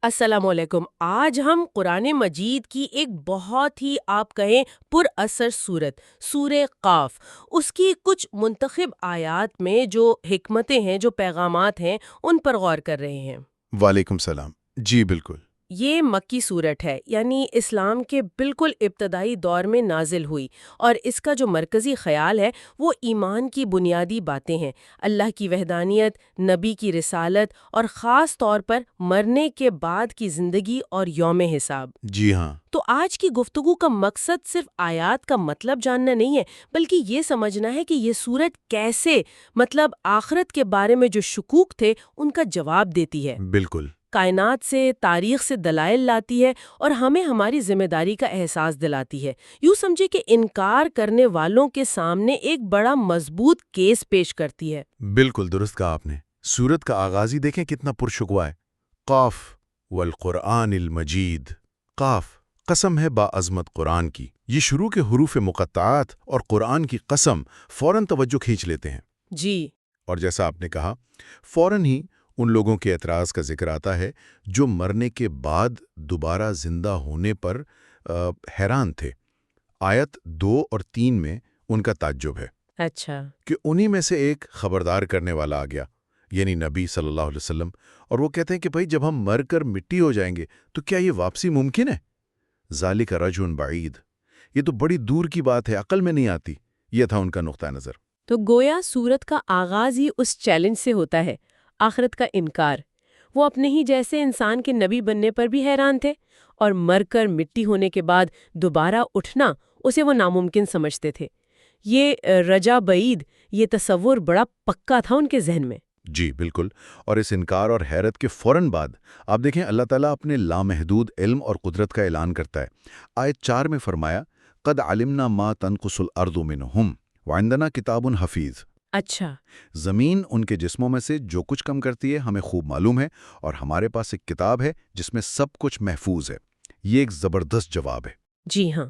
السلام علیکم۔ آج ہم قرآن مجید کی ایک بہت ہی آپ کہیں پر اثر صورت سورہ قاف، اس کی کچھ منتخب آیات میں جو حکمتیں ہیں، جو پیغامات ہیں، ان پر غور کر رہے ہیں۔ وعلیکم السلام۔ جی بالکل۔ یہ مکی صورت ہے، یعنی اسلام کے بالکل ابتدائی دور میں نازل ہوئی، اور اس کا جو مرکزی خیال ہے وہ ایمان کی بنیادی باتیں ہیں، اللہ کی وحدانیت، نبی کی رسالت، اور خاص طور پر مرنے کے بعد کی زندگی اور یوم حساب۔ جی ہاں۔ تو آج کی گفتگو کا مقصد صرف آیات کا مطلب جاننا نہیں ہے، بلکہ یہ سمجھنا ہے کہ یہ صورت کیسے آخرت کے بارے میں جو شکوک تھے ان کا جواب دیتی ہے، بالکل۔ کائنات سے، تاریخ سے دلائل لاتی ہے، اور ہمیں ہماری ذمہ داری کا احساس دلاتی ہے۔ یوں سمجھے کہ انکار کرنے والوں کے سامنے ایک بڑا مضبوط کیس پیش کرتی ہے۔ بالکل درست کہا آپ نے۔ سورت کا آغاز ہی دیکھیں کتنا پرشکوہ ہے۔ قاف والقرآن المجید۔ قاف قسم ہے باعظمت قرآن کی۔ یہ شروع کے حروف مقطعات اور قرآن کی قسم فوراً توجہ کھینچ لیتے ہیں۔ جی۔ اور جیسا آپ نے کہا، فوراً ہی ان لوگوں کے اعتراض کا ذکر آتا ہے جو مرنے کے بعد دوبارہ زندہ ہونے پر حیران تھے۔ آیت 2 اور 3 میں ان کا تعجب ہے اچھا۔ کہ انہی میں سے ایک خبردار کرنے والا آ گیا، یعنی نبی صلی اللہ علیہ وسلم، اور وہ کہتے ہیں کہ بھائی جب ہم مر کر مٹی ہو جائیں گے تو کیا یہ واپسی ممکن ہے؟ ذالک رجع بعید، یہ تو بڑی دور کی بات ہے، عقل میں نہیں آتی۔ یہ تھا ان کا نقطہ نظر۔ تو گویا سورت کا آغاز ہی اس چیلنج سے ہوتا ہے، آخرت کا انکار۔ وہ اپنے ہی جیسے انسان کے نبی بننے پر بھی حیران تھے، اور مر کر مٹی ہونے کے بعد دوبارہ اٹھنا اسے وہ ناممکن سمجھتے تھے۔ یہ رجا بعید، یہ تصور بڑا پکا تھا ان کے ذہن میں۔ جی بالکل۔ اور اس انکار اور حیرت کے فوراً بعد آپ دیکھیں اللہ تعالیٰ اپنے لامحدود علم اور قدرت کا اعلان کرتا ہے۔ آیت 4 میں فرمایا، قد علمنا ما تنقص الارض منہم وعندنا کتاب حفیظ۔ اچھا۔ زمین ان کے جسموں میں سے جو کچھ کم کرتی ہے ہمیں خوب معلوم ہے، اور ہمارے پاس ایک کتاب ہے جس میں سب کچھ محفوظ ہے۔ یہ ایک زبردست جواب ہے۔ جی ہاں۔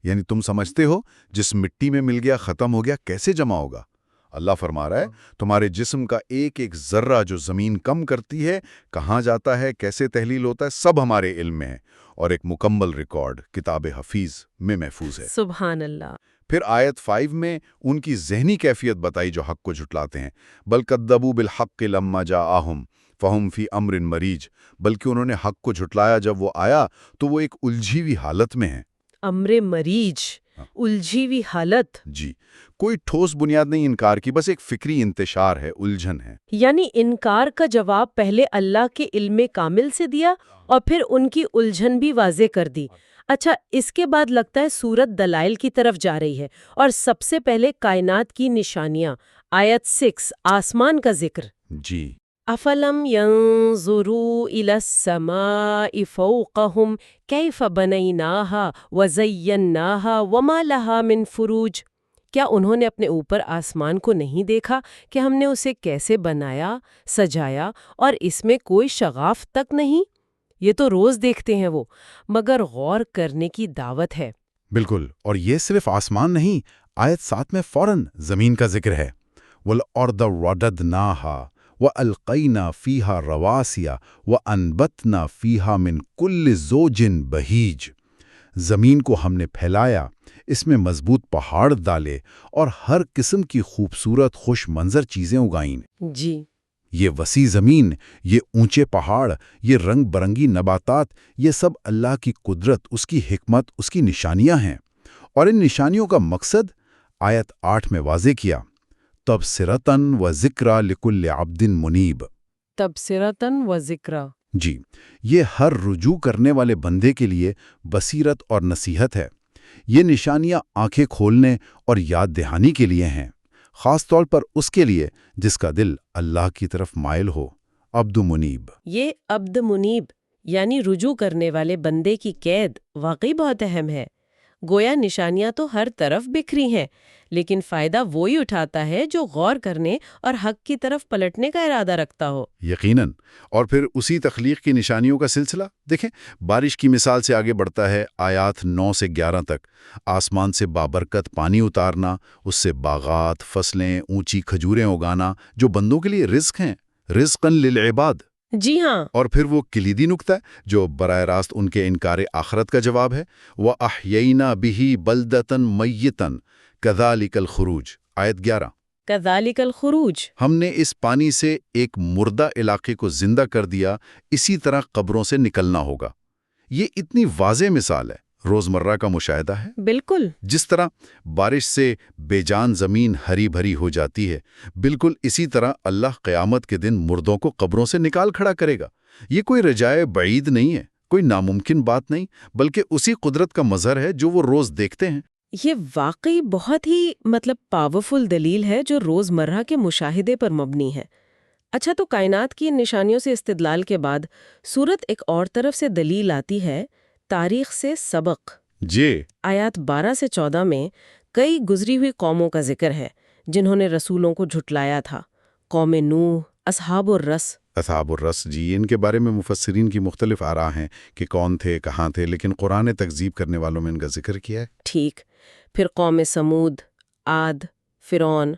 یعنی تم سمجھتے ہو جس مٹی میں مل گیا ختم ہو گیا، کیسے جمع ہوگا؟ اللہ فرما رہا ہے تمہارے جسم کا ایک ایک ذرہ جو زمین کم کرتی ہے، کہاں جاتا ہے، کیسے تحلیل ہوتا ہے، سب ہمارے علم میں ہے، اور ایک مکمل ریکارڈ کتاب حفیظ میں محفوظ ہے۔ سبحان اللہ۔ پھر آیت 5 میں ان کی ذہنی کیفیت بتائی جو حق کو جھٹلاتے ہیں۔ بل کذبوا بالحق لما جاءہم فہم فی امر مریج، بلکہ انہوں نے حق کو جھٹلایا جب وہ آیا تو وہ ایک الجھی ہوئی حالت میں ہیں۔ امر مریج، الجھی ہوئی حالت۔ جی، کوئی ٹھوس بنیاد نہیں انکار کی، بس ایک فکری انتشار ہے، الجھن ہے۔ یعنی انکار کا جواب پہلے اللہ کے علم کامل سے دیا، اور پھر ان کی الجھن بھی واضح کر دی۔ اچھا، اس کے بعد لگتا ہے سورت دلائل کی طرف جا رہی ہے، اور سب سے پہلے کائنات کی نشانیاں۔ آیت 6 آسمان کا ذکر۔ جی۔ افلم ينظروا الى السماء فوقهم كيف بنيناها وزيناها وما لها من فروج۔ کیا انہوں نے اپنے اوپر آسمان کو نہیں دیکھا کہ ہم نے اسے کیسے بنایا، سجایا، اور اس میں کوئی شگاف تک نہیں؟ یہ تو روز دیکھتے ہیں وہ، مگر غور کرنے کی دعوت ہے۔ بالکل، اور یہ صرف آسمان نہیں، آیت 7 میں فوراً زمین کا ذکر ہے۔ وَالْأَرْضَ رَدَدْنَاهَا وَأَلْقَيْنَا فِيهَا رَوَاسِيَ وَأَنبَتْنَا فِيهَا مِنْ كُلِّ زَوْجٍ بَهِيجٍ۔ زمین کو ہم نے پھیلایا، اس میں مضبوط پہاڑ ڈالے، اور ہر قسم کی خوبصورت خوش منظر چیزیں اگائیں۔ جی۔ یہ وسیع زمین، یہ اونچے پہاڑ، یہ رنگ برنگی نباتات، یہ سب اللہ کی قدرت، اس کی حکمت، اس کی نشانیاں ہیں۔ اور ان نشانیوں کا مقصد آیت 8 میں واضح کیا، تبصرۃً و ذکریٰ لکل عبد منیب۔ تبصرۃً و ذکریٰ۔ جی، یہ ہر رجوع کرنے والے بندے کے لیے بصیرت اور نصیحت ہے۔ یہ نشانیاں آنکھیں کھولنے اور یاد دہانی کے لیے ہیں، خاص طور پر اس کے لیے جس کا دل اللہ کی طرف مائل ہو۔ عبد منیب۔ یہ عبد منیب یعنی رجوع کرنے والے بندے کی قید واقعی بہت اہم ہے۔ گویا نشانیاں تو ہر طرف بکھری ہیں، لیکن فائدہ وہی اٹھاتا ہے جو غور کرنے اور حق کی طرف پلٹنے کا ارادہ رکھتا ہو۔ یقیناً۔ اور پھر اسی تخلیق کی نشانیوں کا سلسلہ دیکھیں، بارش کی مثال سے آگے بڑھتا ہے آیات 9 سے 11 تک۔ آسمان سے بابرکت پانی اتارنا، اس سے باغات، فصلیں، اونچی کھجوریں اگانا جو بندوں کے لیے رزق ہیں، رزقاً للعباد۔ جی ہاں، اور پھر وہ کلیدی نکتہ جو براہ راست ان کے انکار آخرت کا جواب ہے، وَأَحْيَيْنَا بِهِ بَلْدَةً مَيِّتًا كَذَلِكَ الْخُرُوجُ آیت 11۔ کذالک الخروج۔ ہم نے اس پانی سے ایک مردہ علاقے کو زندہ کر دیا، اسی طرح قبروں سے نکلنا ہوگا۔ یہ اتنی واضح مثال ہے، روزمرہ کا مشاہدہ ہے۔ بالکل۔ جس طرح بارش سے بے جان زمین ہری بھری ہو جاتی ہے، بالکل اسی طرح اللہ قیامت کے دن مردوں کو قبروں سے نکال کھڑا کرے گا۔ یہ کوئی رجائے بعید نہیں ہے، کوئی ناممکن بات نہیں، بلکہ اسی قدرت کا مظہر ہے جو وہ روز دیکھتے ہیں۔ یہ واقعی بہت ہی پاورفل دلیل ہے جو روزمرہ کے مشاہدے پر مبنی ہے۔ اچھا، تو کائنات کی ان نشانیوں سے استدلال کے بعد سورت ایک اور طرف سے دلیل آتی ہے، تاریخ سے سبق۔ جی، آیات 12 سے 14 میں کئی گزری ہوئی قوموں کا ذکر ہے جنہوں نے رسولوں کو جھٹلایا تھا۔ قوم نوح، اصحاب الرس۔ اصحاب الرس، جی، ان کے بارے میں مفسرین کی مختلف آراء ہیں کہ کون تھے، کہاں تھے، لیکن قرآن نے تکذیب کرنے والوں میں ان کا ذکر کیا ہے۔ ٹھیک، پھر قوم سمود، عاد، فرعون،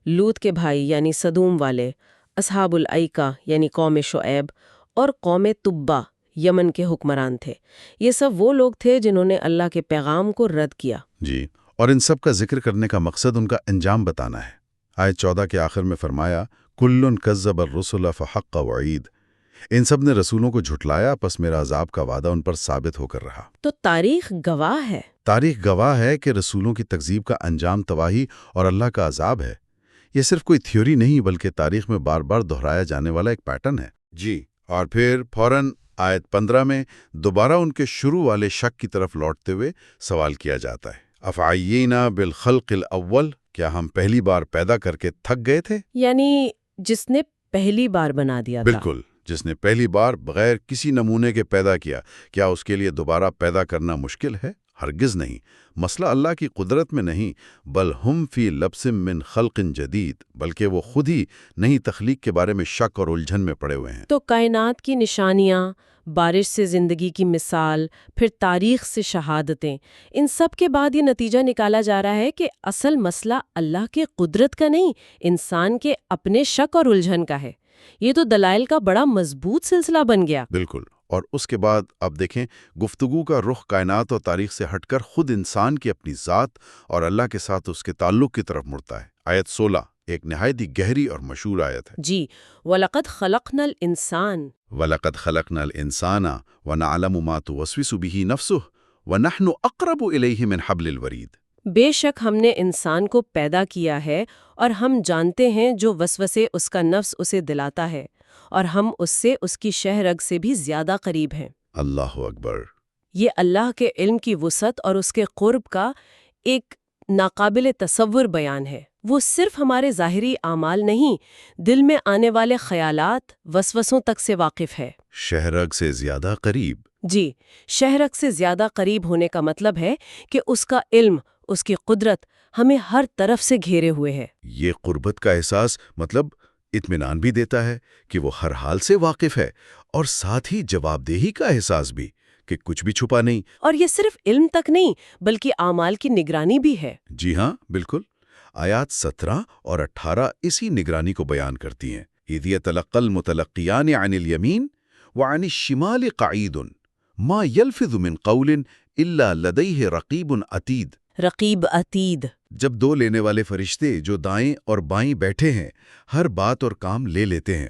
لوط کے بھائی یعنی سدوم والے، اصحاب الایکہ یعنی قوم شعیب، اور قوم تبا یمن کے حکمران تھے۔ یہ سب وہ لوگ تھے جنہوں نے اللہ کے پیغام کو رد کیا۔ جی، اور ان سب کا ذکر کرنے کا مقصد ان کا انجام بتانا ہے۔ آیت 14 کے آخر میں فرمایا، کُلٌّ کذب الرسل فحق وعید۔ ان سب نے رسولوں کو جھٹلایا، پس میرا عذاب کا وعدہ ان پر ثابت ہو کر رہا۔ تو تاریخ گواہ ہے۔ تاریخ گواہ ہے کہ رسولوں کی تکذیب کا انجام تباہی اور اللہ کا عذاب ہے۔ یہ صرف کوئی تھیوری نہیں بلکہ تاریخ میں بار بار دہرایا جانے والا ایک پیٹرن ہے۔ جی، اور پھر فوراً آیت 15 میں دوبارہ ان کے شروع والے شک کی طرف لوٹتے ہوئے سوال کیا جاتا ہے، افعینا بالخلق الاول، کیا ہم پہلی بار پیدا کر کے تھک گئے تھے؟ یعنی جس نے پہلی بار بنا دیا تھا۔ بالکل، جس نے پہلی بار بغیر کسی نمونے کے پیدا کیا، کیا اس کے لیے دوبارہ پیدا کرنا مشکل ہے؟ ہرگز نہیں۔ مسئلہ اللہ کی قدرت میں نہیں، بل ہم فی لبس من خلق جدید، بلکہ وہ خود ہی نئی تخلیق کے بارے میں شک اور الجھن میں پڑے ہوئے ہیں۔ تو کائنات کی نشانیاں، بارش سے زندگی کی مثال، پھر تاریخ سے شہادتیں، ان سب کے بعد یہ نتیجہ نکالا جا رہا ہے کہ اصل مسئلہ اللہ کے قدرت کا نہیں، انسان کے اپنے شک اور الجھن کا ہے۔ یہ تو دلائل کا بڑا مضبوط سلسلہ بن گیا۔ بالکل، اور اس کے بعد اب دیکھیں گفتگو کا رخ کائنات اور تاریخ سے ہٹ کر خود انسان کی اپنی ذات اور اللہ کے ساتھ اس کے تعلق کی طرف مڑتا ہے۔ آیت 16 ایک نہایت ہی گہری اور مشہور آیت ہے۔ جی، وَلَقَدْ خَلَقْنَا الْإِنسَانَ وَلَقَدْ خَلَقْنَا الْإِنسَانَ وَنَعْلَمُ مَا تُوَسْوِسُ بِهِ نَفْسُهُ وَنَحْنُ أَقْرَبُ إِلَيْهِ مِنْ حَبْلِ الْوَرِيدِ۔ بے شک ہم نے انسان کو پیدا کیا ہے اور ہم جانتے ہیں جو وسوسے اس کا نفس اسے دلاتا ہے، اور ہم اس سے اس کی شہ رگ سے بھی زیادہ قریب ہیں۔ اللہ اکبر۔ یہ اللہ کے علم کی وسعت اور اس کے قرب کا ایک ناقابل تصور بیان ہے۔ وہ صرف ہمارے ظاہری اعمال نہیں، دل میں آنے والے خیالات، وسوسوں تک سے واقف ہے۔ شہ رگ سے زیادہ قریب۔ جی، شہ رگ سے زیادہ قریب ہونے کا مطلب ہے کہ اس کا علم، اس کی قدرت ہمیں ہر طرف سے گھیرے ہوئے ہے۔ یہ قربت کا احساس مطلب اطمینان بھی دیتا ہے کہ وہ ہر حال سے واقف ہے، اور ساتھ ہی جواب دہی کا احساس بھی کہ کچھ بھی چھپا نہیں۔ اور یہ صرف علم تک نہیں بلکہ اعمال کی نگرانی بھی ہے۔ جی ہاں، بالکل۔ آیات 17 اور 18 اسی نگرانی کو بیان کرتی ہیں۔ اِذْ يَتَلَقَّى الْمُتَلَقِّيَانِ عَنِ الْيَمِينِ وَعَنِ الشِّمَالِ قَعِيدٌ مَا يَلْفِظُ مِنْ قَوْلٍ إِلَّا لَدَيْهِ رَقِيبٌ عَتِيدٌ۔ رقیب عتید۔ جب دو لینے والے فرشتے جو دائیں اور بائیں بیٹھے ہیں ہر بات اور کام لے لیتے ہیں،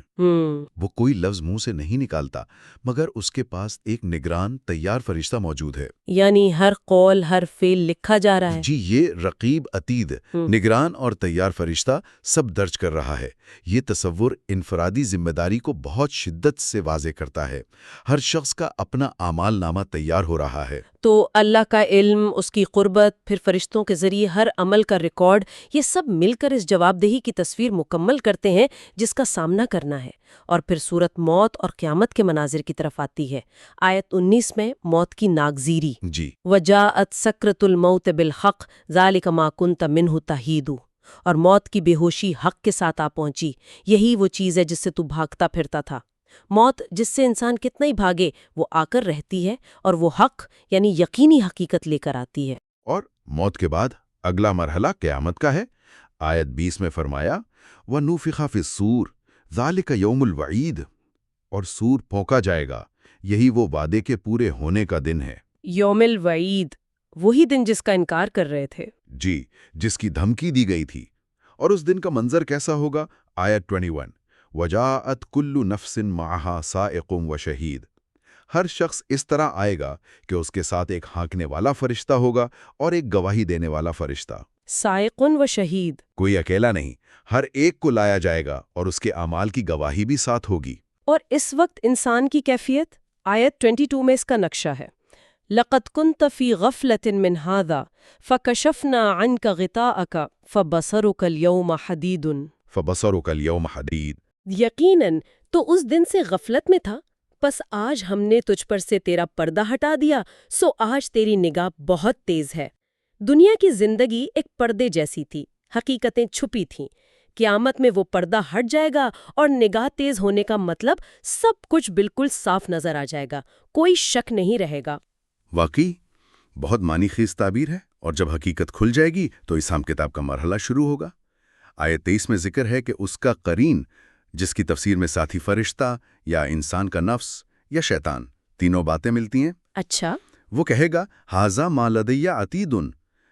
وہ کوئی لفظ منہ سے نہیں نکالتا مگر اس کے پاس ایک نگران تیار فرشتہ موجود ہے۔ یعنی ہر قول، ہر فعل لکھا جا رہا ہے۔ جی، یہ رقیب عتید، نگران اور تیار فرشتہ سب درج کر رہا ہے۔ یہ تصور انفرادی ذمہ داری کو بہت شدت سے واضح کرتا ہے۔ ہر شخص کا اپنا اعمال نامہ تیار ہو رہا ہے۔ تو اللہ کا علم، اس کی قربت، پھر فرشتوں کے ذریعے ہر عمل کا ریکارڈ، یہ سب مل کر اس جواب دہی کی تصویر مکمل کرتے ہیں جس کا سامنا کرنا ہے۔ اور پھر صورت موت اور قیامت کے مناظر کی طرف آتی ہے۔ آیت 19 میں موت کی ناگزیری، جی، وَجَاءَتْ سَكْرَةُ الْمَوْتِ بِالْحَقِّ ذَلِكَ مَا كُنْتَ مِنْهُ تَحِيدُ۔ اور موت کی بے ہوشی حق کے ساتھ آ پہنچی، یہی وہ چیز ہے جس سے تو بھاگتا پھرتا تھا۔ موت جس سے انسان کتنا ہی بھاگے وہ آ کر رہتی ہے، اور وہ حق یعنی یقینی حقیقت لے کر آتی ہے۔ اور موت کے بعد اگلا مرحلہ قیامت کا ہے۔ آیت 20 میں فرمایا، وَنُفِخَ فِي الصُّورِ ذَلِكَ يَوْمُ الْوَعِيدِ۔ اور سور پھونکا جائے گا، یہی وہ وعدے کے پورے ہونے کا دن ہے۔ یوم الوعید، وہی دن جس کا انکار کر رہے تھے۔ جی، جس کی دھمکی دی گئی تھی۔ اور اس دن کا منظر کیسا ہوگا؟ آیت 21 وَجَاءَتْ كُلُّ نَفْسٍ مَعَهَا سَائِقٌ وَشَهِيدٌ۔ ہر شخص اس طرح آئے گا کہ اس کے ساتھ ایک ہانکنے والا فرشتہ ہوگا اور ایک گواہی دینے والا فرشتہ۔ سائقٌ و شہید، کوئی اکیلا نہیں، ہر ایک کو لایا جائے گا اور اس کے اعمال کی گواہی بھی ساتھ ہوگی۔ اور اس وقت انسان کی کیفیت؟ آیت 22 میں اس کا نقشہ ہے۔ لَقَدْ كُنْتَ فِي غَفْلَةٍ مِّنْ هَذَا فَكَشَفْنَا عَنْكَ غِطَاءَكَ فَبَصَرُكَ الْيَوْمَ حَدِيدٌ۔ فَبَصَرُكَ الْيَوْمَ حَدِيدٌ۔ یقیناً تو اس دن سے غفلت میں تھا، پس آج ہم نے تجھ پر سے تیرا پردہ ہٹا دیا، سو آج تیری نگاہ بہت تیز ہے۔ دنیا کی زندگی ایک پردے جیسی تھی، حقیقتیں چھپی تھیں۔ قیامت میں وہ پردہ ہٹ جائے گا اور نگاہ تیز ہونے کا مطلب سب کچھ بالکل صاف نظر آ جائے گا، کوئی شک نہیں رہے گا۔ واقعی بہت معنی خیز تعبیر ہے، اور جب حقیقت کھل جائے گی تو اسام کتاب کا مرحلہ شروع ہوگا۔ آیت 23 میں ذکر ہے کہ اس کا قرین، جس کی تفسیر میں ساتھی فرشتہ یا انسان کا نفس یا شیطان، تینوں باتیں ملتی ہیں۔ اچھا، وہ کہے گا ہاذا ما لدی عتیدن،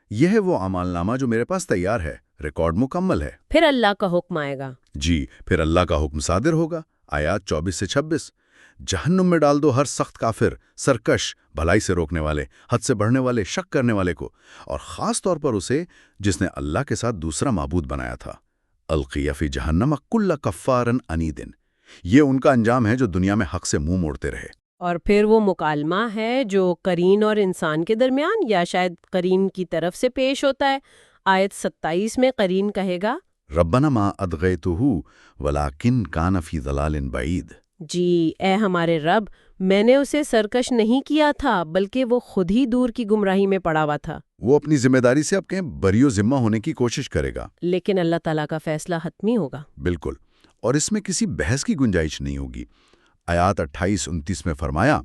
یہ ہے وہ اعمال نامہ جو میرے پاس تیار ہے، ریکارڈ مکمل ہے۔ پھر اللہ کا حکم آئے گا۔ جی، پھر اللہ کا حکم صادر ہوگا۔ آیات 24 سے 26 جہنم میں ڈال دو ہر سخت کافر، سرکش، بھلائی سے روکنے والے، حد سے بڑھنے والے، شک کرنے والے کو، اور خاص طور پر اسے جس نے اللہ کے ساتھ دوسرا معبود بنایا تھا۔ القی فی جہنم کل کفار عنید، یہ ان کا انجام ہے جو دنیا میں حق سے منہ موڑتے رہے۔ اور پھر وہ مکالمہ ہے جو قرین اور انسان کے درمیان یا شاید قرین کی طرف سے پیش ہوتا ہے۔ آیت 27 میں قرین کہے گا ربنا ما اطغیتہ ولکن کان فی ضلال بعید۔ جی اے ہمارے رب، میں نے اسے سرکش نہیں کیا تھا بلکہ وہ خود ہی دور کی گمراہی میں پڑا ہوا تھا۔ وہ اپنی ذمہ داری سے اب کہیں بریو ذمہ ہونے کی کوشش کرے گا، لیکن اللہ تعالیٰ کا فیصلہ حتمی ہوگا۔ بالکل، اور اس میں کسی بحث کی گنجائش نہیں ہوگی۔ آیات 28-29 میں فرمایا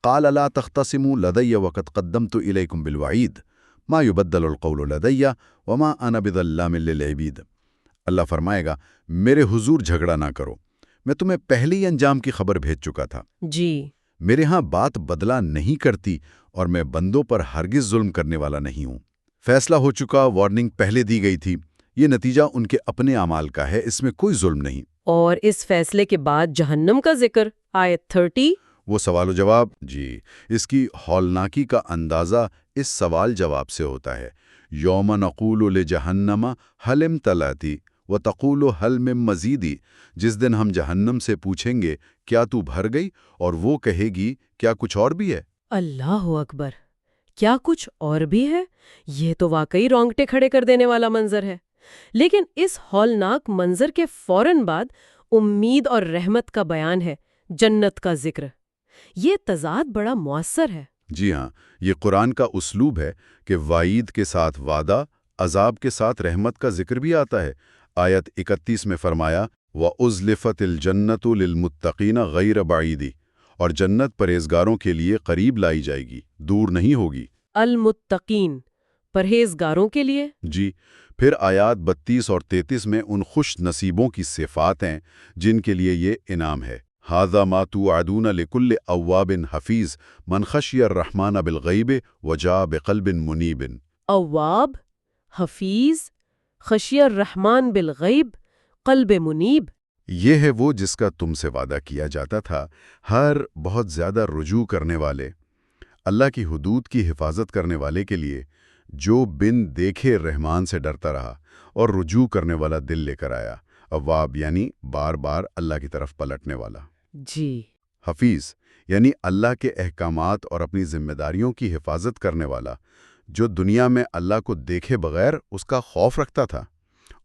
قال لا تختصموا لدی وقد قدمت الیکم بالوعید ما یبدل القول لدی وما انا بظلام للعبید۔ اللہ فرمائے گا میرے حضور جھگڑا نہ کرو، میں تمہیں پہلے ہی انجام کی خبر بھیج چکا تھا۔ جی، میرے ہاں بات بدلا نہیں کرتی اور میں بندوں پر ہرگز ظلم کرنے والا نہیں ہوں۔ فیصلہ ہو چکا، وارننگ پہلے دی گئی تھی، یہ نتیجہ ان کے اپنے اعمال کا ہے، اس میں کوئی ظلم نہیں۔ اور اس فیصلے کے بعد جہنم کا ذکر، آیت 30۔ وہ سوال و جواب، جی اس کی ہولناکی کا اندازہ اس سوال جواب سے ہوتا ہے۔ یوم نقول لجہنم هل امتلأت وتقول هل من مزید، جس دن ہم جہنم سے پوچھیں گے کیا تو بھر گئی، اور وہ کہے گی کیا کچھ اور بھی ہے۔ اللہ اکبر، کیا کچھ اور بھی ہے؟ یہ تو واقعی رونگٹے کھڑے کر دینے والا منظر ہے۔ لیکن اس ہولناک منظر کے فوراً بعد امید اور رحمت کا بیان ہے، جنت کا ذکر۔ یہ تضاد بڑا مؤثر ہے۔ جی ہاں، یہ قرآن کا اسلوب ہے کہ وعید کے ساتھ وعدہ، عذاب کے ساتھ رحمت کا ذکر بھی آتا ہے۔ آیت 31 میں فرمایا وَأُزْلِفَتِ الْجَنَّةُ لِلْمُتَّقِينَ غَيْرَ بَعِيدٍ، اور جنت پرہیزگاروں کے لیے قریب لائی جائے گی، دور نہیں ہوگی۔ المتقین، پرہیزگاروں کے لیے۔ جی، پھر آیات 32 اور 33 میں ان خوش نصیبوں کی صفات ہیں جن کے لیے یہ انعام ہے۔ هَذَا مَا تُوعَدُونَ لِكُلِّ أَوَّابٍ حَفِيظٍ مَنْ خَشِيَ الرَّحْمَنَ بِالْغَيْبِ وَجَاءَ بِقَلْبٍ مُنِيبٍ۔ اواب، حفیظ، خشی الرحمن بالغیب، قلب منیب۔ یہ ہے وہ جس کا تم سے وعدہ کیا جاتا تھا، ہر بہت زیادہ رجوع کرنے والے، اللہ کی حدود کی حفاظت کرنے والے کے لیے، جو بن دیکھے رحمان سے ڈرتا رہا اور رجوع کرنے والا دل لے کر آیا۔ اواب یعنی بار بار اللہ کی طرف پلٹنے والا۔ جی، حفیظ یعنی اللہ کے احکامات اور اپنی ذمہ داریوں کی حفاظت کرنے والا، جو دنیا میں اللہ کو دیکھے بغیر اس کا خوف رکھتا تھا۔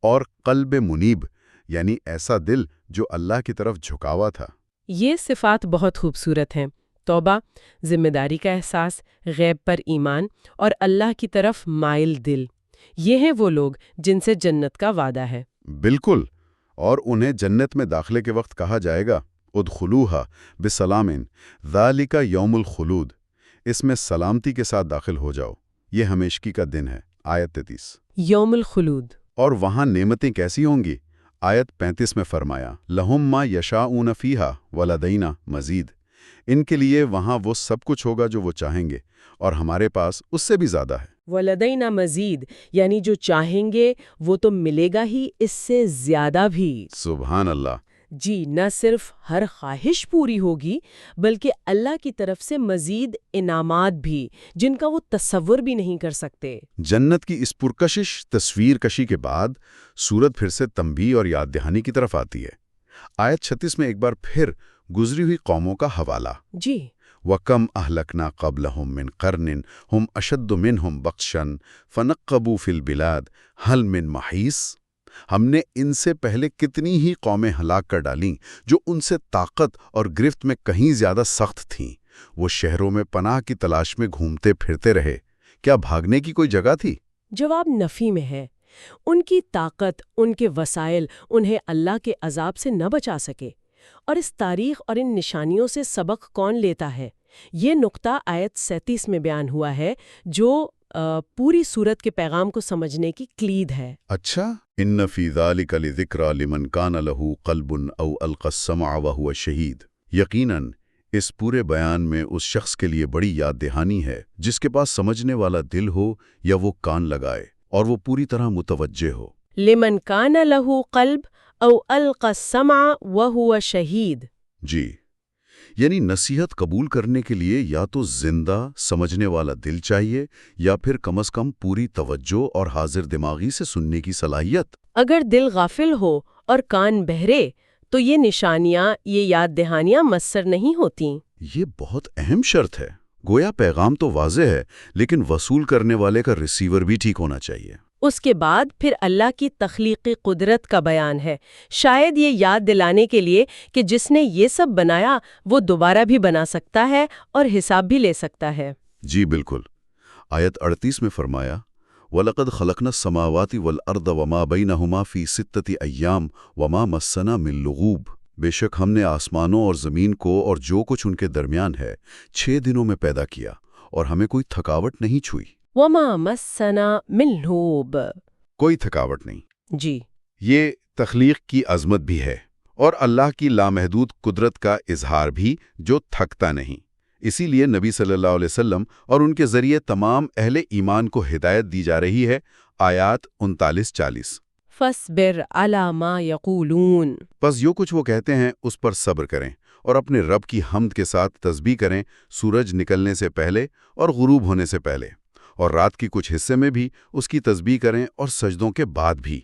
اور قلب منیب یعنی ایسا دل جو اللہ کی طرف جھکا ہوا تھا۔ یہ صفات بہت خوبصورت ہیں۔ توبہ، ذمہ داری کا احساس، غیب پر ایمان اور اللہ کی طرف مائل دل، یہ ہیں وہ لوگ جن سے جنت کا وعدہ ہے۔ بالکل، اور انہیں جنت میں داخلے کے وقت کہا جائے گا ادخلوہا بسلام ذالک یوم الخلود، اس میں سلامتی کے ساتھ داخل ہو جاؤ، یہ ہمیشگی کا دن ہے۔ آیت 33۔ یوم الخلود۔ اور وہاں نعمتیں کیسی ہوں گی؟ آیت 35 میں فرمایا لہم ما یشاؤون فیہا ولدینا مزید، ان کے لیے وہاں وہ سب کچھ ہوگا جو وہ چاہیں گے، اور ہمارے پاس اس سے بھی زیادہ ہے۔ وَلَدَيْنَا مزید، یعنی جو چاہیں گے وہ تو ملے گا ہی، اس سے زیادہ بھی۔ سبحان اللہ۔ جی، نہ صرف ہر خواہش پوری ہوگی بلکہ اللہ کی طرف سے مزید انعامات بھی جن کا وہ تصور بھی نہیں کر سکتے۔ جنت کی اس پرکشش تصویر کشی کے بعد سورت پھر سے تنبیہ اور یاد دہانی کی طرف آتی ہے۔ آیت 36 میں ایک بار پھر گزری ہوئی قوموں کا حوالہ۔ جی، وَكَمْ أَهْلَكْنَا قَبْلَهُمْ مِنْ قَرْنٍ هُمْ أَشَدُّ مِنْهُمْ بَطْشًا فَنَقَّبُوا فِي الْبِلَادِ هَلْ مِنْ مَحِيصٍ۔ ہم نے ان سے پہلے کتنی ہی قومیں ہلاک کر ڈالیں جو ان سے طاقت اور گرفت میں کہیں زیادہ سخت تھیں۔ وہ شہروں میں پناہ کی تلاش میں گھومتے پھرتے رہے، کیا بھاگنے کی کوئی جگہ تھی؟ جواب نفی میں ہے۔ ان کی طاقت، ان کے وسائل انہیں اللہ کے عذاب سے نہ بچا سکے۔ اور اس تاریخ اور ان نشانیوں سے سبق کون لیتا ہے؟ یہ نقطہ آیت 37 میں بیان ہوا ہے جو پوری سورت کے پیغام کو سمجھنے کی کلید ہے۔ اچھا، ان فی ذالک لذکری لمن کان لہ قلب او القی السمع وہو شہید۔ یقیناً اس پورے بیان میں اس شخص کے لیے بڑی یاد دہانی ہے جس کے پاس سمجھنے والا دل ہو یا وہ کان لگائے اور وہ پوری طرح متوجہ ہو۔ لمن کان لہ قلب او القی السمع وہو شہید۔ جی، یعنی نصیحت قبول کرنے کے لیے یا تو زندہ سمجھنے والا دل چاہیے یا پھر کم از کم پوری توجہ اور حاضر دماغی سے سننے کی صلاحیت۔ اگر دل غافل ہو اور کان بہرے تو یہ نشانیاں، یہ یاد دہانیاں مؤثر نہیں ہوتیں۔ یہ بہت اہم شرط ہے۔ گویا پیغام تو واضح ہے لیکن وصول کرنے والے کا ریسیور بھی ٹھیک ہونا چاہیے۔ اس کے بعد پھر اللہ کی تخلیقی قدرت کا بیان ہے، شاید یہ یاد دلانے کے لیے کہ جس نے یہ سب بنایا وہ دوبارہ بھی بنا سکتا ہے اور حساب بھی لے سکتا ہے۔ جی بالکل۔ آیت 38 میں فرمایا وَلَقَدْ خَلَقْنَا السَّمَاوَاتِ وَالْأَرْضَ وَمَا بَيْنَهُمَا فِي سِتَّةِ أَيَّامٍ وَمَا مَسَّنَا مِن لُغُوبٍ۔ بے شک ہم نے آسمانوں اور زمین کو اور جو کچھ ان کے درمیان ہے 6 دنوں میں پیدا کیا اور ہمیں کوئی تھکاوٹ نہیں چھوئی۔ وَمَا مَسَّنَا مِن لُغُوبٍ۔ کوئی تھکاوٹ نہیں۔ جی، یہ تخلیق کی عظمت بھی ہے اور اللہ کی لامحدود قدرت کا اظہار بھی جو تھکتا نہیں۔ اسی لیے نبی صلی اللہ علیہ وسلم اور ان کے ذریعے تمام اہل ایمان کو ہدایت دی جا رہی ہے۔ آیات 39-40۔ فَاصْبِرْ عَلَىٰ مَا يَقُولُونَ۔ پس جو کچھ وہ کہتے ہیں اس پر صبر کریں اور اپنے رب کی حمد کے ساتھ تسبیح کریں، سورج نکلنے سے پہلے اور غروب ہونے سے پہلے، اور رات کی کچھ حصے میں بھی اس کی تسبیح کریں اور سجدوں کے بعد بھی۔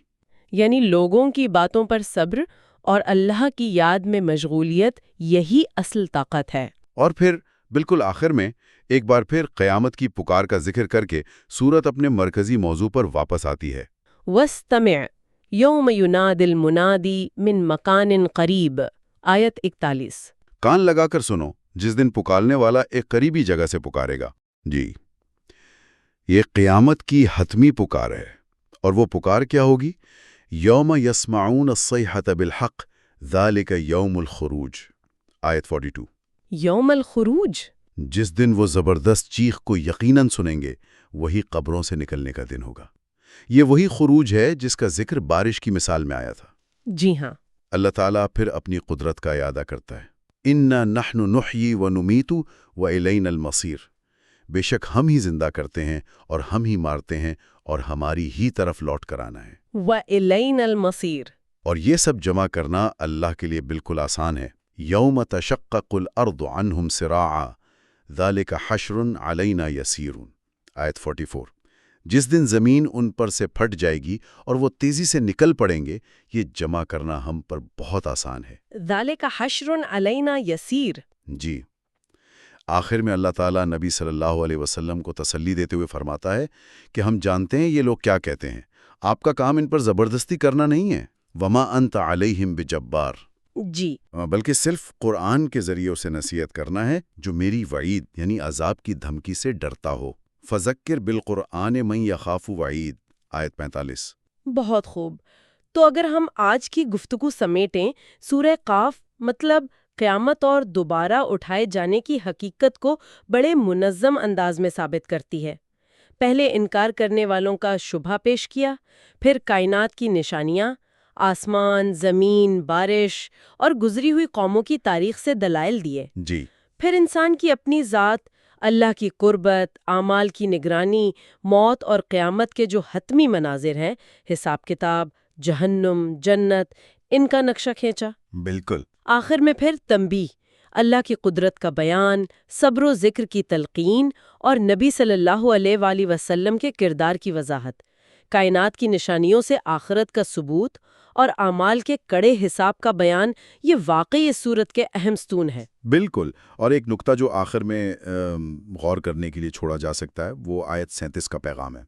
یعنی لوگوں کی باتوں پر صبر اور اللہ کی یاد میں مشغولیت، یہی اصل طاقت ہے۔ اور پھر بالکل آخر میں ایک بار پھر قیامت کی پکار کا ذکر کر کے سورت اپنے مرکزی موضوع پر واپس آتی ہے۔ وَاسْتَمِعْ يَوْمَ يُنَادِ الْمُنَادِي مِن مَكَانٍ قَرِيبٍ۔ آیت 41۔ کان لگا کر سنو جس دن پکارنے والا ایک قریبی جگہ سے پکارے گا۔ جی، یہ قیامت کی حتمی پکار ہے، اور وہ پکار کیا ہوگی؟ یوم یسمعون الصیحۃ بالحق ذالک یوم الخروج۔ آیت 42۔ یوم الخروج۔ جس دن وہ زبردست چیخ کو یقیناً سنیں گے وہی قبروں سے نکلنے کا دن ہوگا۔ یہ وہی خروج ہے جس کا ذکر بارش کی مثال میں آیا تھا۔ جی ہاں۔ اللہ تعالیٰ پھر اپنی قدرت کا اعادہ کرتا ہے۔ اِنَّا نَحْنُ نُحْيِي وَنُمِيتُ وَإِلَيْنَا الْمَصِيرُ۔ بے شک ہم ہی زندہ کرتے ہیں اور ہم ہی مارتے ہیں اور ہماری ہی طرف لوٹ کر آنا ہے۔ وَإِلَيْنَا الْمَصِيرُ۔ اور یہ سب جمع کرنا اللہ کے لیے بالکل آسان ہے۔ یوم تشقق الارض عنہم سراعا ذالک حشر علینا یسیر۔ آیت 44۔ جس دن زمین ان پر سے پھٹ جائے گی اور وہ تیزی سے نکل پڑیں گے، یہ جمع کرنا ہم پر بہت آسان ہے۔ ذالک حشر علینا یسیر۔ جی، آخر میں اللہ تعالیٰ نبی صلی اللہ علیہ وسلم کو تسلی دیتے ہوئے فرماتا ہے کہ ہم جانتے ہیں یہ لوگ کیا کہتے ہیں، آپ کا کام ان پر زبردستی کرنا نہیں ہے۔ وما انت علیہم بجبار۔ جی، بلکہ صرف قرآن کے ذریعے اسے نصیحت کرنا ہے جو میری وعید یعنی عذاب کی دھمکی سے ڈرتا ہو۔ فذکر بالقرآن من یخاف وعید۔ آیت 45۔ بہت خوب۔ تو اگر ہم آج کی گفتگو سمیٹیں، سورہ قاف مطلب قیامت اور دوبارہ اٹھائے جانے کی حقیقت کو بڑے منظم انداز میں ثابت کرتی ہے۔ پہلے انکار کرنے والوں کا شبہ پیش کیا، پھر کائنات کی نشانیاں، آسمان، زمین، بارش اور گزری ہوئی قوموں کی تاریخ سے دلائل دیے۔ جی، پھر انسان کی اپنی ذات، اللہ کی قربت، اعمال کی نگرانی، موت اور قیامت کے جو حتمی مناظر ہیں، حساب کتاب، جہنم، جنت، ان کا نقشہ کھینچا۔ بالکل۔ آخر میں پھر تنبیہ، اللہ کی قدرت کا بیان، صبر و ذکر کی تلقین اور نبی صلی اللہ علیہ وآلہ وسلم کے کردار کی وضاحت، کائنات کی نشانیوں سے آخرت کا ثبوت اور اعمال کے کڑے حساب کا بیان، یہ واقعی اس صورت کے اہم ستون ہے۔ بالکل، اور ایک نکتہ جو آخر میں غور کرنے کے لیے چھوڑا جا سکتا ہے وہ آیت 37 کا پیغام ہے۔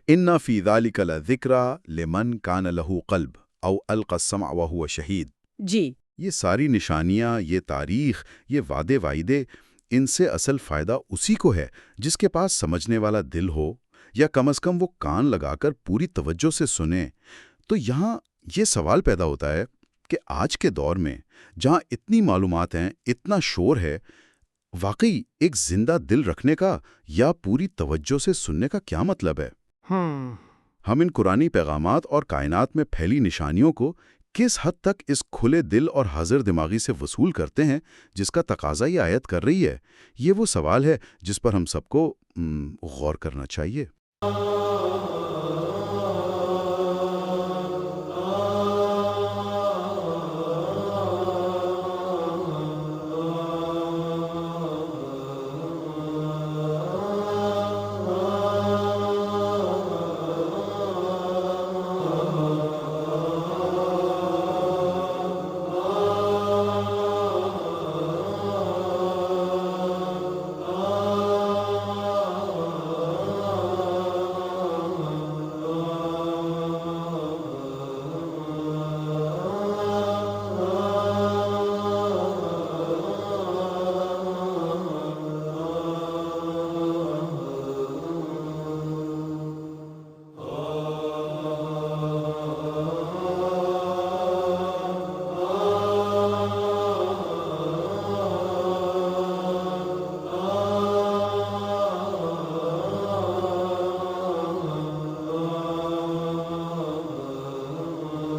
اِنَّ فِي ذَلِكَ لَذِكْرَىٰ لِمَنْ كَانَ لَهُ قَلْبٌ أَوْ أَلْقَى السَّمْعَ وَهُوَ شَهِيدٌ۔ جی، یہ ساری نشانیاں، یہ تاریخ، یہ وعدے وعیدے، ان سے اصل فائدہ اسی کو ہے جس کے پاس سمجھنے والا دل ہو، یا کم از کم وہ کان لگا کر پوری توجہ سے سنے۔ تو یہاں یہ سوال پیدا ہوتا ہے کہ آج کے دور میں جہاں اتنی معلومات ہیں، اتنا شور ہے، واقعی ایک زندہ دل رکھنے کا یا پوری توجہ سے سننے کا کیا مطلب ہے؟ ہم ان قرآنی پیغامات اور کائنات میں پھیلی نشانیوں کو کس حد تک اس کھلے دل اور حاضر دماغی سے وصول کرتے ہیں جس کا تقاضا یہ آیت کر رہی ہے؟ یہ وہ سوال ہے جس پر ہم سب کو غور کرنا چاہیے۔